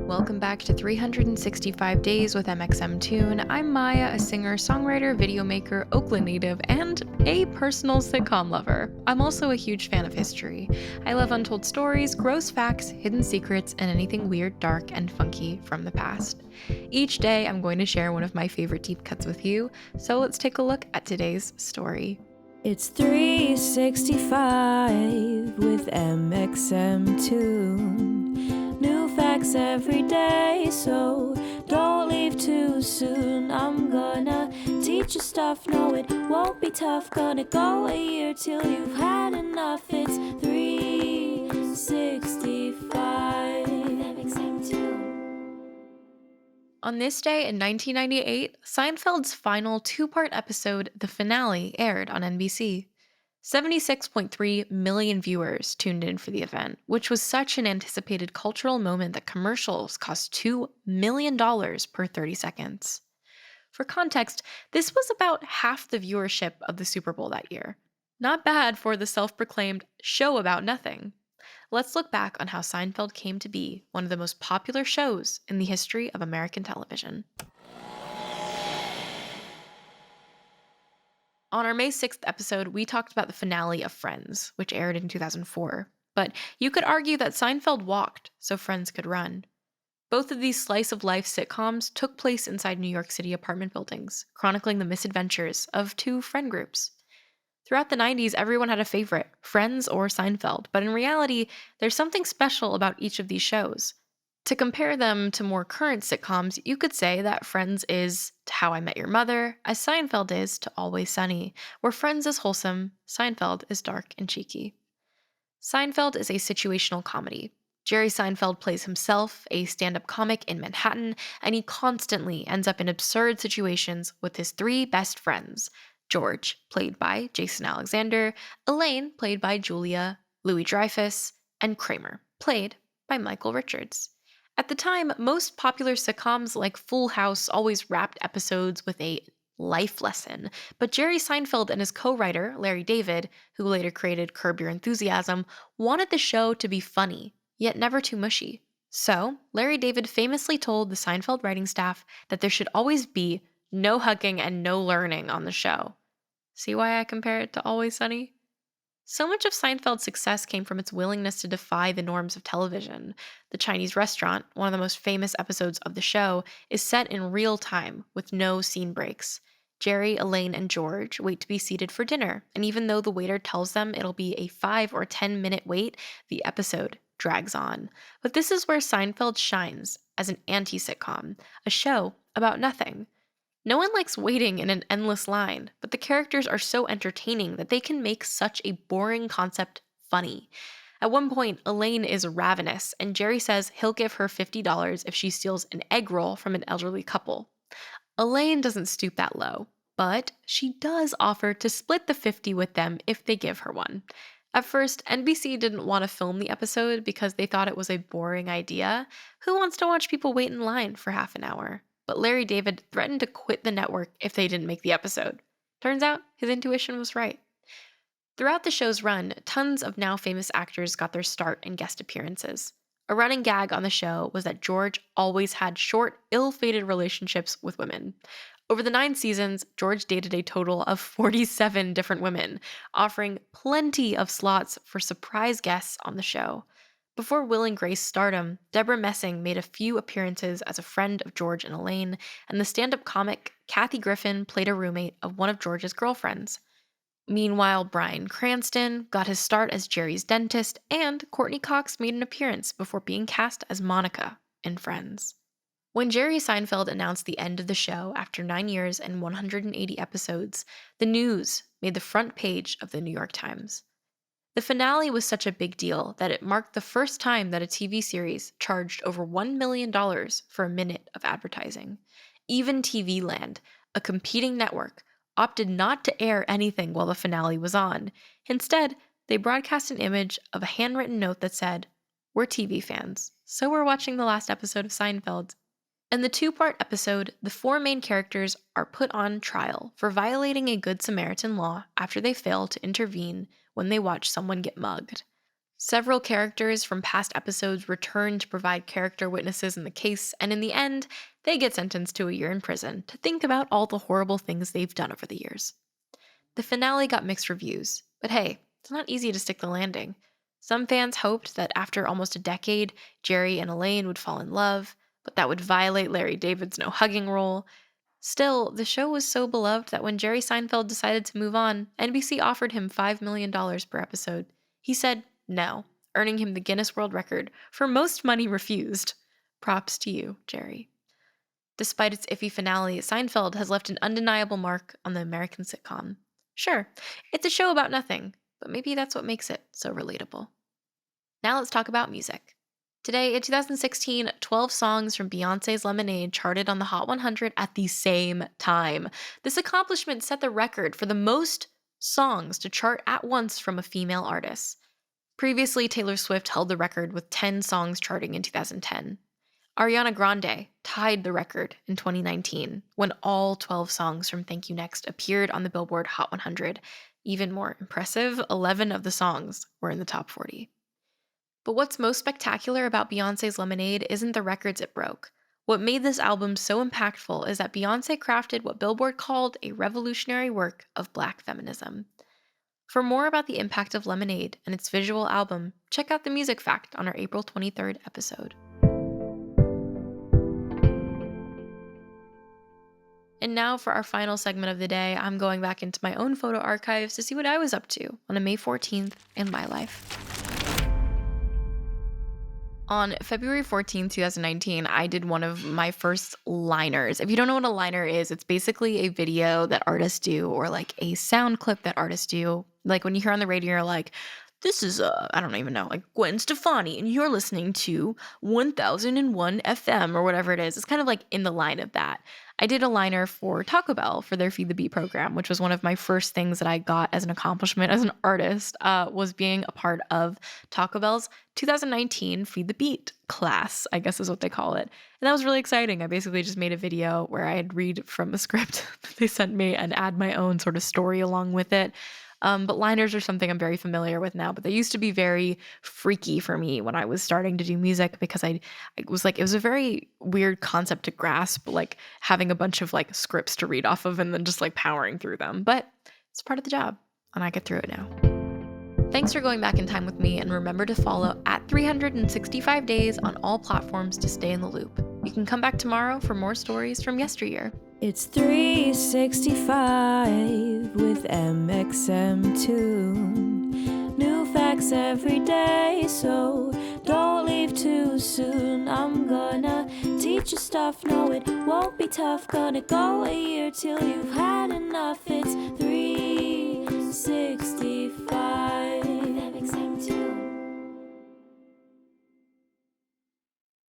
Welcome back to 365 Days with mxmtoon. I'm Maia, a singer, songwriter, video maker, Oakland native, and a personal sitcom lover. I'm also a huge fan of history. I love untold stories, gross facts, hidden secrets, and anything weird, dark, and funky from the past. Each day, I'm going to share one of my favorite deep cuts with you, so let's take a look at today's story. It's 365 with mxmtoon. New facts every day, so don't leave too soon. I'm gonna teach you stuff, no it won't be tough. Gonna go a year till you've had enough. It's 365 mxmtoon. On this day in 1998, Seinfeld's final two-part episode, the finale, aired on NBC. 76.3 million viewers tuned in for the event, which was such an anticipated cultural moment that commercials cost $2 million per 30 seconds. For context, this was about half the viewership of the Super Bowl that year. Not bad for the self-proclaimed show about nothing. Let's look back on how Seinfeld came to be one of the most popular shows in the history of American television. On our May 6th episode, we talked about the finale of Friends, which aired in 2004. But you could argue that Seinfeld walked so Friends could run. Both of these slice-of-life sitcoms took place inside New York City apartment buildings, chronicling the misadventures of two friend groups. Throughout the 90s, everyone had a favorite, Friends or Seinfeld, but in reality, there's something special about each of these shows. To compare them to more current sitcoms, you could say that Friends is to How I Met Your Mother, as Seinfeld is to Always Sunny, where Friends is wholesome, Seinfeld is dark and cheeky. Seinfeld is a situational comedy. Jerry Seinfeld plays himself, a stand-up comic in Manhattan, and he constantly ends up in absurd situations with his three best friends: George, played by Jason Alexander, Elaine, played by Julia Louis-Dreyfus, and Kramer, played by Michael Richards. At the time, most popular sitcoms like Full House always wrapped episodes with a life lesson, but Jerry Seinfeld and his co-writer, Larry David, who later created Curb Your Enthusiasm, wanted the show to be funny, yet never too mushy. So, Larry David famously told the Seinfeld writing staff that there should always be no hugging and no learning on the show. See why I compare it to Always Sunny? So much of Seinfeld's success came from its willingness to defy the norms of television. The Chinese restaurant, one of the most famous episodes of the show, is set in real time with no scene breaks. Jerry, Elaine, and George wait to be seated for dinner, and even though the waiter tells them it'll be a 5 or 10-minute wait, the episode drags on. But this is where Seinfeld shines as an anti-sitcom, a show about nothing. No one likes waiting in an endless line, but the characters are so entertaining that they can make such a boring concept funny. At one point, Elaine is ravenous, and Jerry says he'll give her $50 if she steals an egg roll from an elderly couple. Elaine doesn't stoop that low, but she does offer to split the 50 with them if they give her one. At first, NBC didn't want to film the episode because they thought it was a boring idea. Who wants to watch people wait in line for half an hour? But Larry David threatened to quit the network if they didn't make the episode. Turns out, his intuition was right. Throughout the show's run, tons of now famous actors got their start in guest appearances. A running gag on the show was that George always had short, ill-fated relationships with women. Over the 9 seasons, George dated a total of 47 different women, offering plenty of slots for surprise guests on the show. Before Will and Grace stardom, Deborah Messing made a few appearances as a friend of George and Elaine, and the stand-up comic Kathy Griffin played a roommate of one of George's girlfriends. Meanwhile, Bryan Cranston got his start as Jerry's dentist, and Courtney Cox made an appearance before being cast as Monica in Friends. When Jerry Seinfeld announced the end of the show after 9 years and 180 episodes, the news made the front page of the New York Times. The finale was such a big deal that it marked the first time that a TV series charged over $1 million for a minute of advertising. Even TV Land, a competing network, opted not to air anything while the finale was on. Instead, they broadcast an image of a handwritten note that said, "We're TV fans, so we're watching the last episode of Seinfeld." In the 2-part episode, the 4 main characters are put on trial for violating a Good Samaritan law after they fail to intervene when they watch someone get mugged. Several characters from past episodes return to provide character witnesses in the case, and in the end, they get sentenced to a year in prison to think about all the horrible things they've done over the years. The finale got mixed reviews, but hey, it's not easy to stick the landing. Some fans hoped that after almost a decade, Jerry and Elaine would fall in love, but that would violate Larry David's no hugging rule. Still, the show was so beloved that when Jerry Seinfeld decided to move on, NBC offered him $5 million per episode. He said no, earning him the Guinness World Record for most money refused. Props to you, Jerry. Despite its iffy finale, Seinfeld has left an undeniable mark on the American sitcom. Sure, it's a show about nothing, but maybe that's what makes it so relatable. Now let's talk about music. Today, in 2016, 12 songs from Beyoncé's Lemonade charted on the Hot 100 at the same time. This accomplishment set the record for the most songs to chart at once from a female artist. Previously, Taylor Swift held the record with 10 songs charting in 2010. Ariana Grande tied the record in 2019 when all 12 songs from Thank You Next appeared on the Billboard Hot 100. Even more impressive, 11 of the songs were in the top 40. But what's most spectacular about Beyoncé's Lemonade isn't the records it broke. What made this album so impactful is that Beyoncé crafted what Billboard called a revolutionary work of Black feminism. For more about the impact of Lemonade and its visual album, check out the Music Fact on our April 23rd episode. And now for our final segment of the day, I'm going back into my own photo archives to see what I was up to on a May 14th in my life. On February 14, 2019, I did one of my first liners. If you don't know what a liner is, it's basically a video that artists do or like a sound clip that artists do. Like when you hear on the radio, you're like, this is, I don't even know, like Gwen Stefani, and you're listening to 1001 FM or whatever it is. It's kind of like in the line of that. I did a liner for Taco Bell for their Feed the Beat program, which was one of my first things that I got as an accomplishment as an artist, was being a part of Taco Bell's 2019 Feed the Beat class, I guess is what they call it. And that was really exciting. I basically just made a video where I'd read from a script that they sent me and add my own sort of story along with it. But liners are something I'm very familiar with now, but they used to be very freaky for me when I was starting to do music because I was like, it was a very weird concept to grasp, like having a bunch of like scripts to read off of and then just like powering through them. But it's part of the job and I get through it now. Thanks for going back in time with me, and remember to follow at 365 days on all platforms to stay in the loop. You can come back tomorrow for more stories from yesteryear. It's 365 with mxmtoon. New facts every day, so don't leave too soon. I'm gonna teach you stuff, no it won't be tough. Gonna go a year till you've had enough. It's